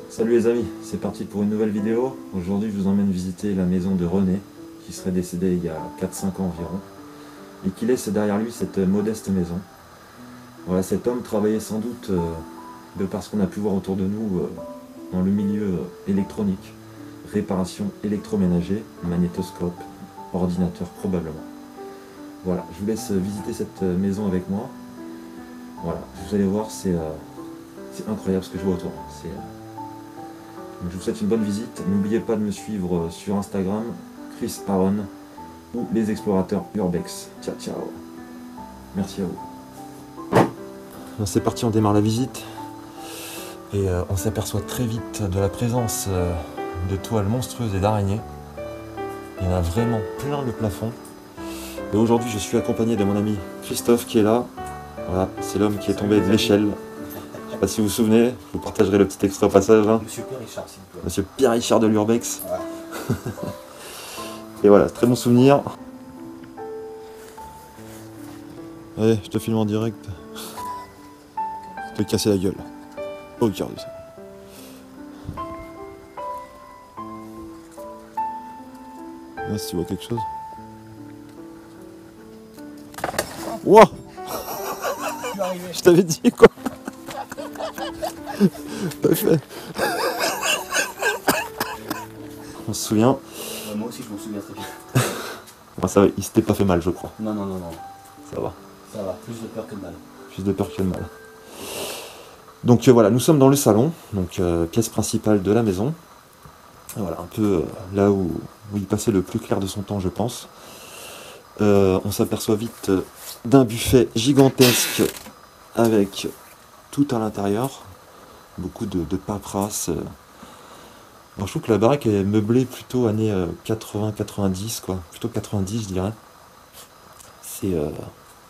Salut les amis, c'est parti pour une nouvelle vidéo. Aujourd'hui je vous emmène visiter la maison de René, qui serait décédé il y a 4-5 ans environ, et qui laisse derrière lui cette modeste maison. Voilà, cet homme travaillait sans doute, de par ce qu'on a pu voir autour de nous, dans le milieu électronique, réparation électroménager, magnétoscope, ordinateur probablement. Voilà, je vous laisse visiter cette maison avec moi. Voilà, vous allez voir, c'est incroyable ce que je vois autour. Donc je vous souhaite une bonne visite. N'oubliez pas de me suivre sur Instagram, Chris Aaron, ou les explorateurs Urbex. Ciao ciao. Merci à vous. C'est parti, on démarre la visite. Et on s'aperçoit très vite de la présence de toiles monstrueuses et d'araignées. Il y en a vraiment plein le plafond. Et aujourd'hui je suis accompagné de mon ami Christophe qui est là. Voilà, c'est l'homme qui est tombé de l'échelle. Je sais pas si vous vous souvenez, je vous partagerai le petit extra au passage. Hein. Monsieur Pierre Richard, s'il vous plaît. Monsieur Pierre Richard de l'Urbex. Ouais. Et voilà, très bon souvenir. Allez, je te filme en direct. Je vais te casser la gueule. Oh, regardez ça. Là, si tu vois quelque chose. Wouah! Je t'avais dit quoi? Pas fait. On se souvient. Moi aussi, je m'en souviens très bien. Bon, ça va, il s'était pas fait mal, je crois. Non. Ça va. Ça va, plus de peur que de mal. Plus de peur que de mal. Donc voilà, nous sommes dans le salon, donc pièce principale de la maison. Voilà, un peu là où il passait le plus clair de son temps, je pense. On s'aperçoit vite d'un buffet gigantesque avec tout à l'intérieur. Beaucoup de paperasse. Alors, je trouve que la baraque est meublée plutôt années 80-90, quoi. Plutôt 90, je dirais. C'est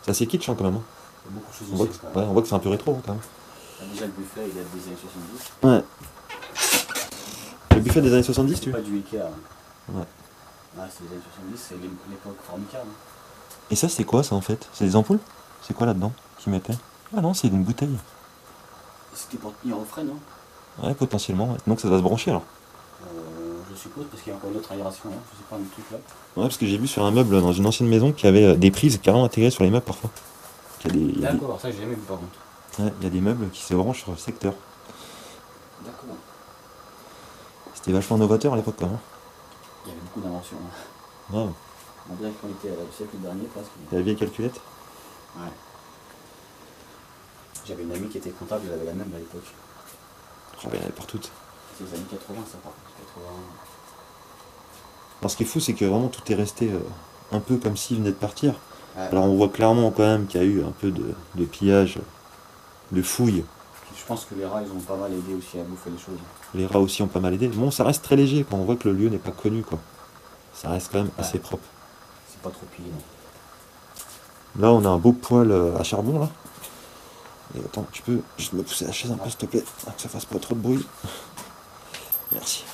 assez kitsch hein, quand même. Il y a beaucoup de choses On voit, aussi, on voit que c'est un peu rétro hein, quand même. Déjà, le buffet, il date des années 70. Ouais. Le buffet des années 70, tu C'est veux? pas du Ikea. Hein. Ouais. Ah, c'est les années 70, c'est l'époque Formica. Hein. Et ça, c'est quoi ça en fait? C'est des ampoules? C'est quoi là-dedans qu'ils mettaient? Ah non, c'est une bouteille. C'était pour tenir au frais, non? Ouais, potentiellement. Ouais. Donc ça va se brancher alors. Je suppose, parce qu'il y a encore une autre aération, là. Je sais pas, un truc là. Ouais, parce que j'ai vu sur un meuble dans une ancienne maison qu'il y avait des prises carrément intégrées sur les meubles parfois. D'accord, ça j'ai jamais vu par contre. Ouais, il y a des meubles qui se branchent sur le secteur. D'accord. C'était vachement novateur à l'époque quand même. Il y avait beaucoup d'inventions. Hein. Ouais. On dirait qu'on était au siècle dernier presque. La vieille calculette. Ouais. J'avais une amie qui était comptable, elle avait la même à l'époque. Oh, ben, il y en avait partout. C'est les années 80 ça par contre. 80. Alors, ce qui est fou, c'est que vraiment tout est resté un peu comme s'il venait de partir. Ouais. Alors on voit clairement quand même qu'il y a eu un peu de pillage, de fouille. Je pense que les rats ils ont pas mal aidé aussi à bouffer les choses. Les rats aussi ont pas mal aidé. Bon, ça reste très léger quand on voit que le lieu n'est pas connu, quoi. Ça reste quand même assez propre. C'est pas trop pillé, non. Là, on a un beau poêle à charbon, là. Et attends, tu peux juste me pousser la chaise un peu, s'il te plaît, que ça fasse pas trop de bruit. Merci.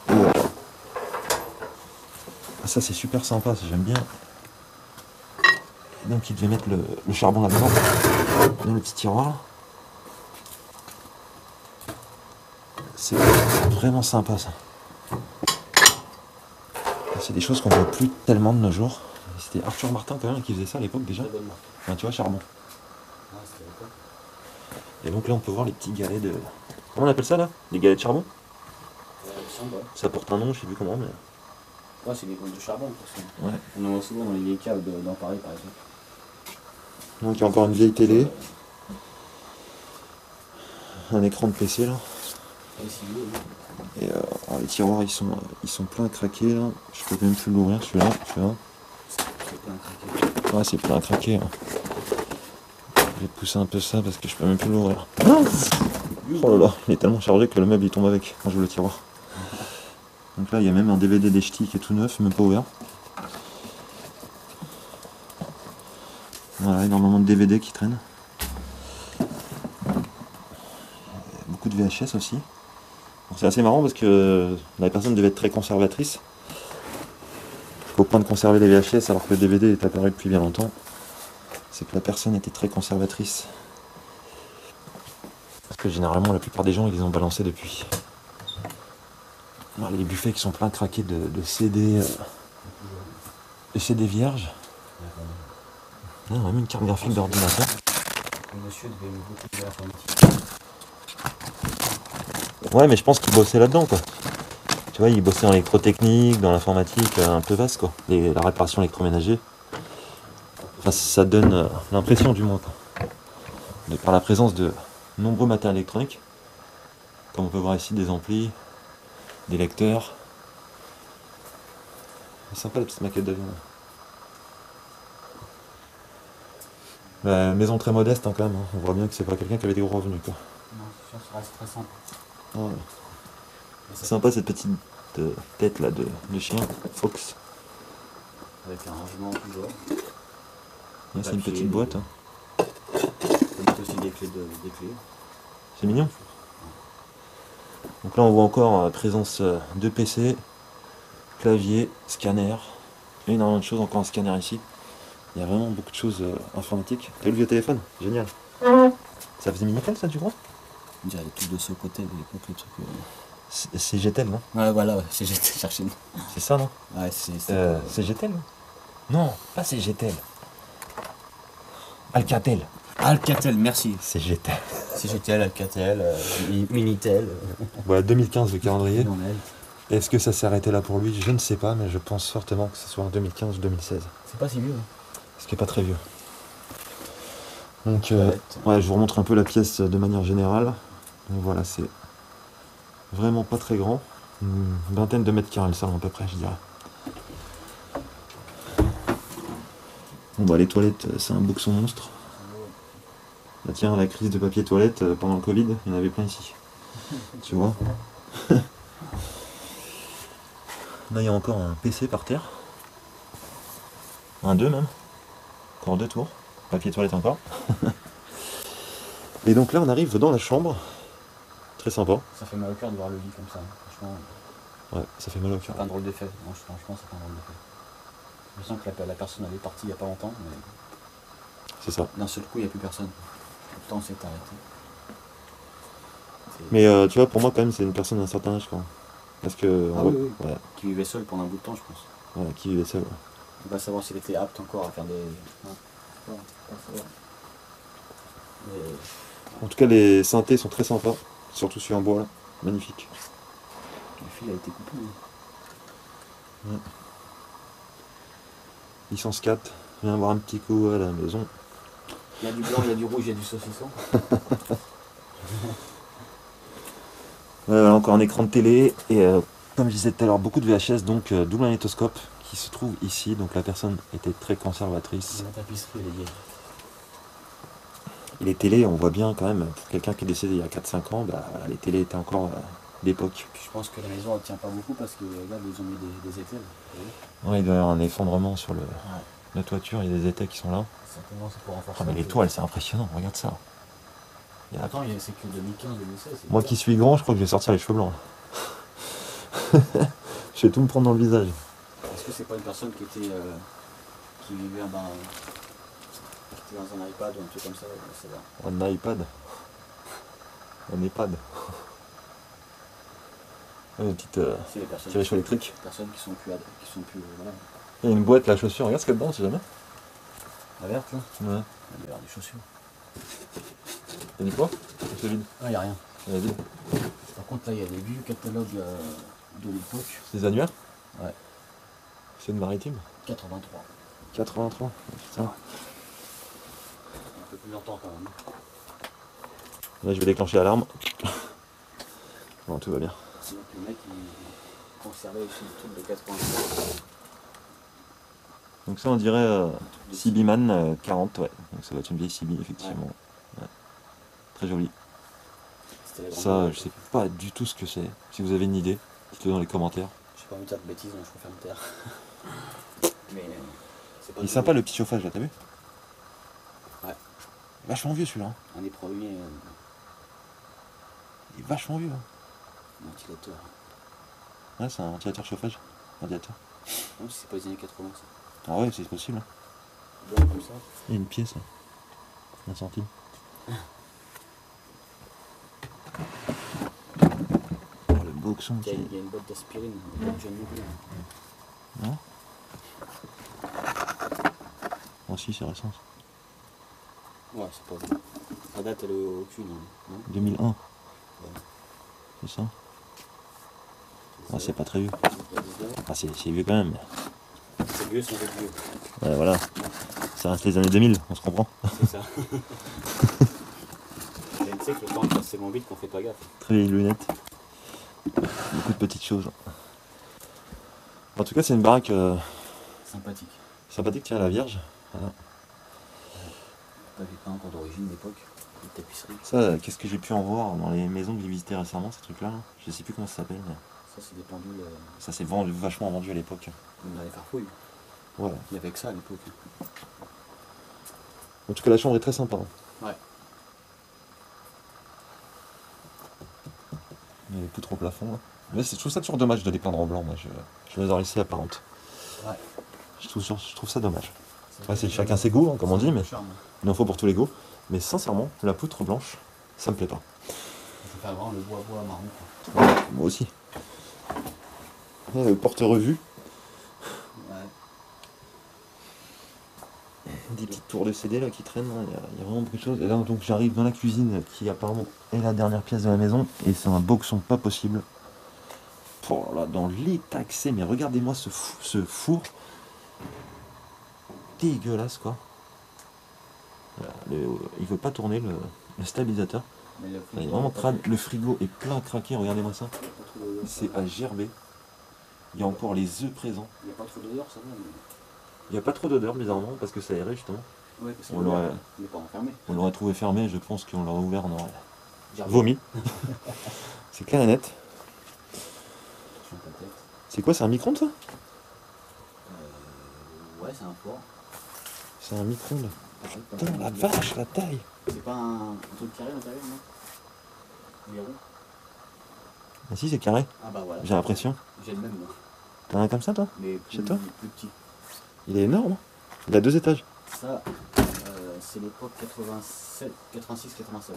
Et, ah, ça, c'est super sympa, ça, j'aime bien. Et donc, il devait mettre le charbon là-dedans, dans le petit tiroir, là. C'est vraiment sympa, ça. C'est des choses qu'on voit plus tellement de nos jours. C'était Arthur Martin quand même qui faisait ça à l'époque déjà. Enfin, tu vois, charbon. Ah, c'était l'époque. Et donc là on peut voir les petits galets de... Comment on appelle ça là? Les galets de charbon? Ouais. Ça porte un nom, je sais plus comment mais... Ouais, c'est des gosses de charbon. Parce que Ouais. on en voit souvent dans les vieilles caves dans Paris par exemple. Donc il y a encore une vieille télé. Un écran de PC là. Et alors, les tiroirs ils sont pleins à craquer là. Je peux même plus l'ouvrir celui-là. C'est plein à craquer. Ouais, c'est plein à craquer. Hein. Je vais pousser un peu ça parce que je peux même plus l'ouvrir. Oh là là, il est tellement chargé que le meuble il tombe avec quand je le tiroir. Donc là il y a même un DVD des Ch'tis qui est tout neuf, même pas ouvert. Voilà, énormément de DVD qui traînent. Beaucoup de VHS aussi. C'est assez marrant parce que la personne devait être très conservatrice. Au point de conserver les VHS alors que le DVD est apparu depuis bien longtemps. c'est que la personne était très conservatrice. Parce que généralement, la plupart des gens, ils les ont balancés depuis. Alors, les buffets qui sont pleins craqués de CD, de CD vierges. Non, on a mis une carte graphique d'ordinateur. Le monsieur devait aimer beaucoup de l'informatique. Ouais, mais je pense qu'il bossait là-dedans, quoi. Tu vois, il bossait en électrotechnique, dans l'informatique, un peu vaste, quoi. La réparation électroménager. Enfin, ça donne l'impression, du moins, quoi. Par la présence de nombreux matériels électroniques. Comme on peut voir ici, des amplis, des lecteurs. C'est sympa la petite maquette d'avion. Maison très modeste, hein, quand même. Hein. On voit bien que c'est pas quelqu'un qui avait des gros revenus, quoi. Non, c'est sûr, ça reste très simple. Ouais. C'est sympa cette petite tête là de chien, Fox. Avec un rangement toujours. Là, c'est une petite boîte. Hein. On a aussi des clés. C'est mignon. Donc là on voit encore présence de PC, clavier, scanner, et énormément de choses, encore un scanner ici. Il y a vraiment beaucoup de choses informatiques. T'as vu le vieux téléphone? Génial. Ça faisait Minitel ça tu crois? On dirait les trucs de ce côté de l'époque, les trucs. C'est GTEL non? Ouais voilà, ouais, c'est j'étais chercher le nom. C'est ça non? Ouais c'est GTEL non, pas c'est GTEL. Alcatel. Alcatel, merci. C'est GTEL. C'est GTL, Alcatel, Minitel. Voilà 2015 le calendrier. Est-ce que ça s'est arrêté là pour lui? Je ne sais pas, mais je pense fortement que ce soit en 2015 ou 2016. C'est pas si vieux. Ce qui n'est pas très vieux. Donc, ouais, je vous remontre un peu la pièce de manière générale. Donc voilà, c'est vraiment pas très grand. Une vingtaine de mètres carrés le salon à peu près, je dirais. Bon bah les toilettes, c'est un boxon monstre. Bah tiens, la crise de papier toilette pendant le Covid, il y en avait plein ici. Tu vois? Là, il y a encore un PC par terre. Un 2 même. Encore 2 tours. Papier toilette encore. Et donc là, on arrive dans la chambre. Très sympa. Ça fait mal au cœur de voir le lit comme ça, franchement. Ouais, ça fait mal au cœur. C'est pas un drôle d'effet. Franchement, c'est pas un drôle d'effet. Je sens que la personne elle est partie il y a pas longtemps, mais C'est ça. d'un seul coup, il n'y a plus personne. Le temps s'est arrêté. Mais tu vois, pour moi, quand même, c'est une personne d'un certain âge, quoi. Parce que. Ah ouais, oui, oui. Ouais, Qui vivait seul pendant un bout de temps, je pense. voilà, qui vivait seul. Ouais. On va savoir s'il était apte encore à faire des. Non, pas savoir. Mais... En tout cas, les synthés sont très sympas. Surtout celui en bois, là. Magnifique. Le fil a été coupé. Ouais. Licence 4. Viens voir un petit coup à la maison. Il y a du blanc, il y a du rouge, il y a du saucisson. Voilà, encore un écran de télé. Et comme je disais tout à l'heure, beaucoup de VHS, donc double magnétoscope qui se trouve ici. Donc la personne était très conservatrice. La tapisserie, elle est vieille. Et les télés, on voit bien quand même, pour quelqu'un qui est décédé il y a 4-5 ans, bah, les télés étaient encore d'époque. Puis je pense que la maison elle tient pas beaucoup parce que là ils ont mis des étals. Ouais, il doit y avoir un effondrement sur la toiture, il y a des étais qui sont là. Certainement c'est pour renforcer. Ah, mais les toiles, c'est impressionnant, regarde ça. Attends, c'est que 2015-2016. Moi qui suis grand, je crois que je vais sortir les cheveux blancs. Je vais tout me prendre dans le visage. Est-ce que c'est pas une personne qui était qui vivait dans un iPad ou un truc comme ça? Un iPad. Un iPad. Une petite c'est les personnes tirage électrique. Personnes qui sont plus voilà. Il y a une boîte la chaussure, regarde ce qu'il y a dedans si jamais. La verte là? Ouais. Il doit y avoir des chaussures. T'as dit quoi? C'est vide. Ah, il n'y a rien. Il est vide. Par contre, là, il y a des vieux catalogues de l'époque. C'est des annuaires? Ouais. C'est une maritime? 83. 83. Putain. Un peu plus longtemps quand même. Là, je vais déclencher l'alarme. Bon, tout va bien. Donc le mec, il conservait aussi le truc de 83. Donc ça, on dirait Sibiman 40, ouais. Donc ça va être une vieille Sibi, effectivement. Ouais. Très jolie. Ça, je sais pas du tout ce que c'est. Si vous avez une idée, dites-le dans les commentaires. J'ai pas envie de dire de bêtises, donc je préfère me taire. Mais c'est pas. Il est sympa le petit chauffage là, t'as vu? Ouais. Vachement vieux celui-là. Hein. Un des premiers Il est vachement vieux. Hein. ventilateurs. Ouais, c'est un ventilateur chauffage. Radiateur. Non, si c'est pas les années 80 ça. Ah ouais, c'est possible. Hein. Blanc comme ça. Il y a une pièce. Hein. Un centime. Oh, le boxon qui est... Il y a une boîte d'aspirine, pas de jeune non plus. Non. Oh si, c'est récent. Ouais, c'est pas vrai. La date elle est aucune, non 2001. Ouais. C'est ça. Ah, c'est pas très vieux. Il y a 19. Ah, c'est vieux quand même. C'est vieux sans être vieux. Ouais, voilà. Ça reste les années 2000, on se comprend. C'est ça. Et tu sais que le temps passe tellement vite qu'on fait pas gaffe. Très vieilles lunettes. Beaucoup de petites choses. En tout cas, c'est une baraque Sympathique. sympathique, tiens, la Vierge. Voilà. Pas des peintres d'origine d'époque, des tapisseries. Ça, qu'est-ce que j'ai pu en voir dans les maisons que j'ai visitées récemment, ces trucs-là. Je sais plus comment ça s'appelle. Mais... Ça c'est des pendules ça s'est vachement vendu à l'époque. dans les farfouilles. Ouais. Il y avait que ça à l'époque. En tout cas, la chambre est très sympa. Ouais. Il y a les poutres au plafond. Là. Mais je trouve ça toujours dommage de les peindre en blanc. Moi, je les aurais laissées apparentes. Ouais. Je trouve ça dommage. Ouais, c'est chacun ses goûts, hein, comme on dit, mais il en faut pour tous les goûts. Mais sincèrement, la poutre blanche, ça me plaît pas. Je préfère vraiment le bois marron. Quoi. Ouais, moi aussi. Le porte-revue. Ouais. Des petites tours de CD là qui traînent, il y a vraiment beaucoup de choses. Et là donc j'arrive dans la cuisine qui apparemment est la dernière pièce de la maison et c'est un boxon pas possible. Oh là, dans l'état que c'est, mais regardez-moi ce four dégueulasse quoi. Voilà, il veut pas tourner le stabilisateur. Il est vraiment crade. Le frigo est plein craqué, regardez-moi ça. C'est à gerber. Il y a encore les œufs présents. Il n'y a pas trop d'odeur, ça va. Mais... Il n'y a pas trop d'odeur bizarrement parce que ça aéré justement. Ouais, parce On l'aurait il n'est pas enfermé. on l'aurait trouvé fermé, je pense qu'on l'aurait ouvert, on aurait vomi. C'est clair et net. C'est quoi, c'est un micro-ondes ça? Ouais, c'est un four. C'est un micro-ondes. Putain, la vache, la taille. C'est pas un truc carré à l'intérieur, non? Il est rond. Ah si, c'est carré, Ah bah voilà. j'ai l'impression. J'ai le même, moi. T'en as un comme ça toi? Mais Chez toi? plus petit. Il est énorme. Il a 2 étages. Ça, c'est l'époque 86-87.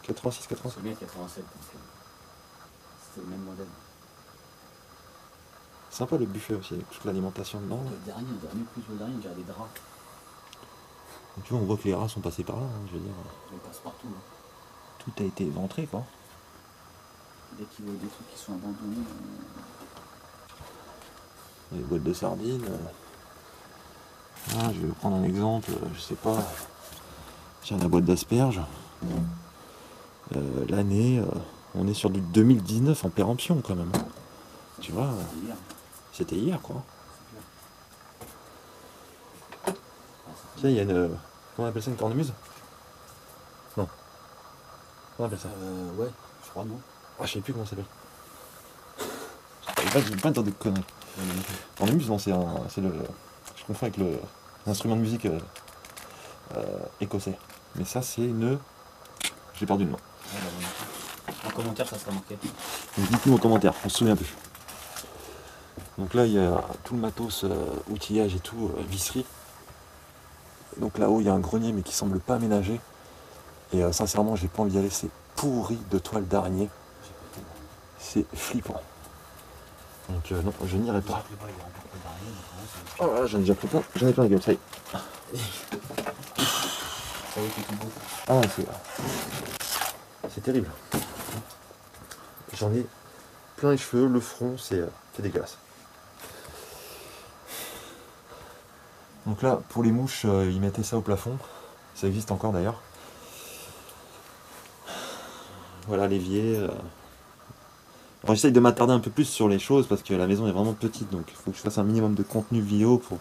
86, 87. C'est bien 87, donc c'était le même modèle. Sympa le buffet aussi, avec toute l'alimentation dedans. Le dernier plus le dernier, on dirait des draps. Et tu vois, on voit que les rats sont passés par là, hein, je veux dire. Ils passent partout. Hein. Tout a été éventré quoi. Dès qu'ils voient des trucs qui sont abandonnés. Les boîtes de sardines. Ah, je vais prendre un exemple, je sais pas. Tiens, la boîte d'asperges. L'année, on est sur du 2019 en péremption quand même. Tu vois, c'était hier quoi. Tu sais, il y a une. Comment on appelle ça, une cornemuse? Non. Comment on appelle ça? Ouais, je crois non. Ah, je sais plus comment ça s'appelle. J'ai pas entendu de conneries. Cornemuse, non, c'est le. Je confonds avec l'instrument de musique écossais. Mais ça, c'est une. J'ai perdu le nom. Ouais, bah, en commentaire, ça sera marqué. Dites-nous en commentaire, on se souvient plus. Donc là, il y a tout le matos, outillage et tout, visserie. Donc là-haut, il y a un grenier, mais qui semble pas aménagé. Et sincèrement, j'ai pas envie d'y aller, c'est pourri de toiles d'araignée. C'est flippant. Donc non, je n'irai pas. Oh là, j'en ai déjà pris plein, j'en ai plein la gueule, ça y est. Ça y est, tout beau. Ah, c'est terrible. J'en ai plein les cheveux, le front, c'est dégueulasse. Donc là, pour les mouches, ils mettaient ça au plafond. Ça existe encore d'ailleurs. Voilà l'évier. Alors j'essaye de m'attarder un peu plus sur les choses parce que la maison est vraiment petite, donc il faut que je fasse un minimum de contenu vidéo pour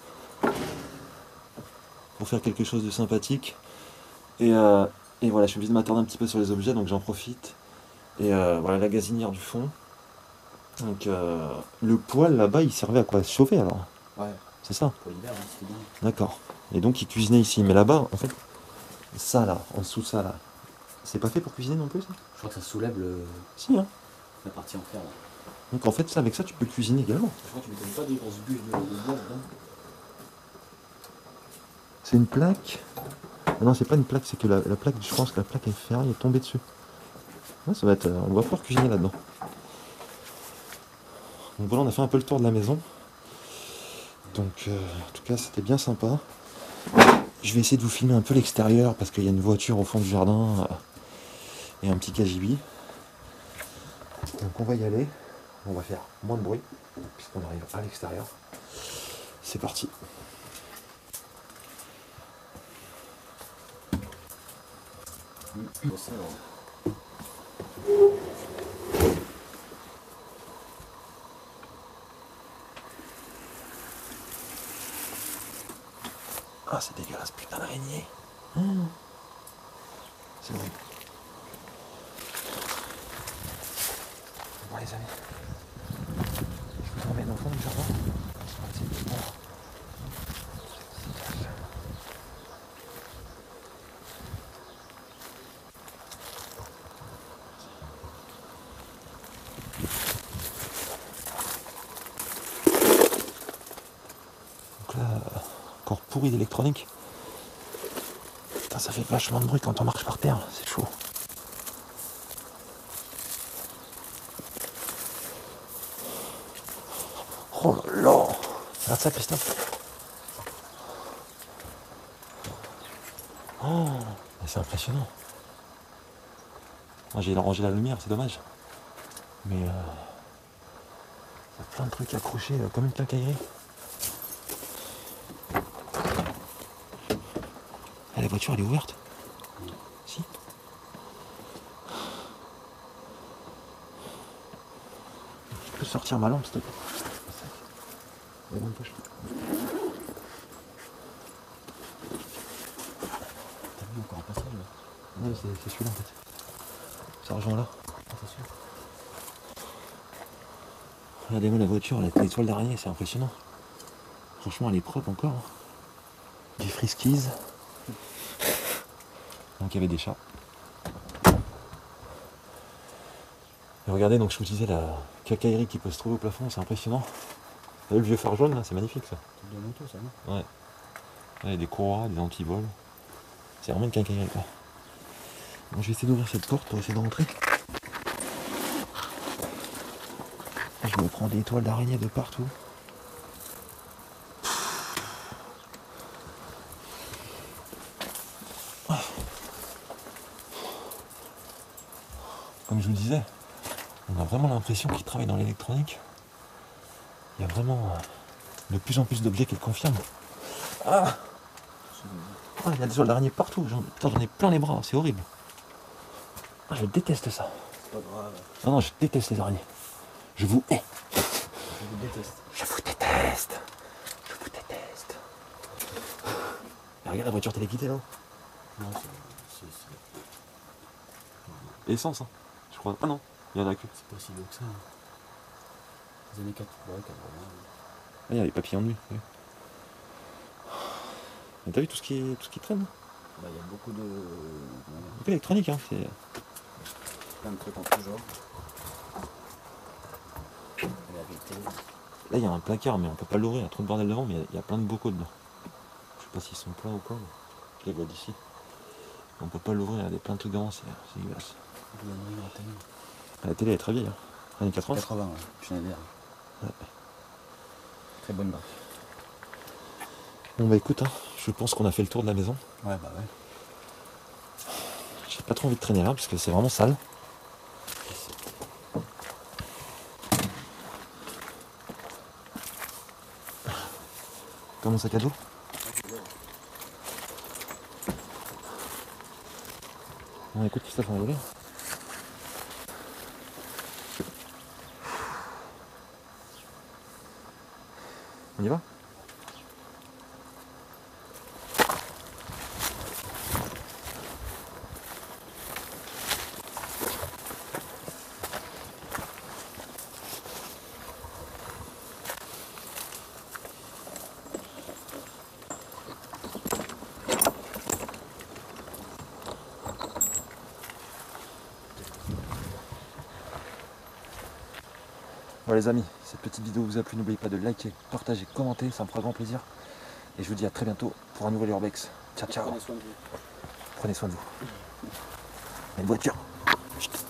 faire quelque chose de sympathique. Et voilà, je suis obligé de m'attarder un petit peu sur les objets, donc j'en profite. Et voilà la gazinière du fond. Donc le poêle là-bas, il servait à quoi? À se chauffer alors? Ouais. C'est ça? Pour l'hiver, hein, c'était bien. D'accord. Et donc il cuisinait ici. Mais là-bas, en fait, ça là, en dessous de ça là, c'est pas fait pour cuisiner non plus ça? Je crois que ça soulève Si hein. la partie en fer. Là. Donc en fait ça, avec ça tu peux cuisiner également. Je crois que tu ne donnes pas des grosses bûches de bois dedans. C'est une plaque Ah non, c'est pas une plaque, c'est que la plaque, je pense que la plaque est ferrée est tombée dessus. Ouais, ça va être, on va pouvoir cuisiner là-dedans. Donc voilà, on a fait un peu le tour de la maison. Donc en tout cas, c'était bien sympa. Je vais essayer de vous filmer un peu l'extérieur parce qu'il y a une voiture au fond du jardin et un petit cagibi. Donc on va y aller. On va faire moins de bruit puisqu'on arrive à l'extérieur. C'est parti. Ah, c'est dégueulasse, putain d'araignée. C'est horrible. Bon les amis, je vous emmène au fond du jardin. On va essayer de voir. Donc là, encore pourri d'électronique. Putain, ça fait vachement de bruit quand on marche par terre, c'est chaud. Oh là là! Regarde ça, Christophe. Oh, c'est impressionnant. Moi, j'ai rangé la lumière, c'est dommage. Mais il y a plein de trucs accrochés comme une quincaillerie. Ah, la voiture, elle est ouverte? Si. Je peux sortir ma lampe, s'il te plaît? T'as vu encore un passage là? Ouais, c'est celui-là en fait. Ça rejoint là. Ah, c'est sûr. Regardez-moi la voiture, elle a des toiles d'araignée, c'est impressionnant. Franchement, elle est propre encore. Des friskies. Donc il y avait des chats. Et regardez, donc je vous disais la quincaillerie qui peut se trouver au plafond, c'est impressionnant. Vous avez le vieux phare jaune là, c'est magnifique ça. Truc de moto ça, non? Ouais. Il y a des courroies, des antivols. C'est vraiment une quincaillerie quoi. Bon, je vais essayer d'ouvrir cette porte pour essayer de rentrer. Je me prends des toiles d'araignée de partout. Comme je vous le disais, on a vraiment l'impression qu'ils travaillent dans l'électronique. Il y a vraiment de plus en plus d'objets qui le confirment. Ah, il y a des toiles d'araignée partout. J'en ai plein les bras, c'est horrible. Ah, je déteste ça. C'est pas grave. Non, non, je déteste les araignées. Je vous hais. Je vous déteste. Je vous déteste. Je vous déteste. Et regarde la voiture téléguidée là. Non, c'est Essence, hein, je crois. Ah non, il y en a que. pas si beau que ça. Hein. Les années 80, ouais, 80. Ah, il y a les papillons de nuit. Oui. Mais t'as vu tout ce qui traîne? Bah, il y a beaucoup de. Beaucoup d'électronique, hein. C'est... Plein de trucs en tout genre. La vérité. Là, il y a un placard, mais on peut pas l'ouvrir. Il y a trop de bordel devant, mais il y a plein de bocaux dedans. Je sais pas s'ils sont pleins ou quoi, mais je les vois d'ici. On peut pas l'ouvrir, il y a plein de trucs devant, c'est dégueulasse. La télé est très vieille, hein. Années 80. 80, ouais. Schneider. Ouais. Très bonne marque. Bon bah écoute, hein, je pense qu'on a fait le tour de la maison. Ouais, bah ouais. J'ai pas trop envie de traîner là, parce que c'est vraiment sale. Comme mon sac à dos. Bon écoute, Christophe, on va y aller. On y va? Voilà les amis, cette petite vidéo vous a plu, n'oubliez pas de liker, partager, commenter, ça me fera grand plaisir. Et je vous dis à très bientôt pour un nouvel Urbex. Ciao, ciao. Prenez soin de vous. Prenez soin de vous. Il y a une voiture. Chut.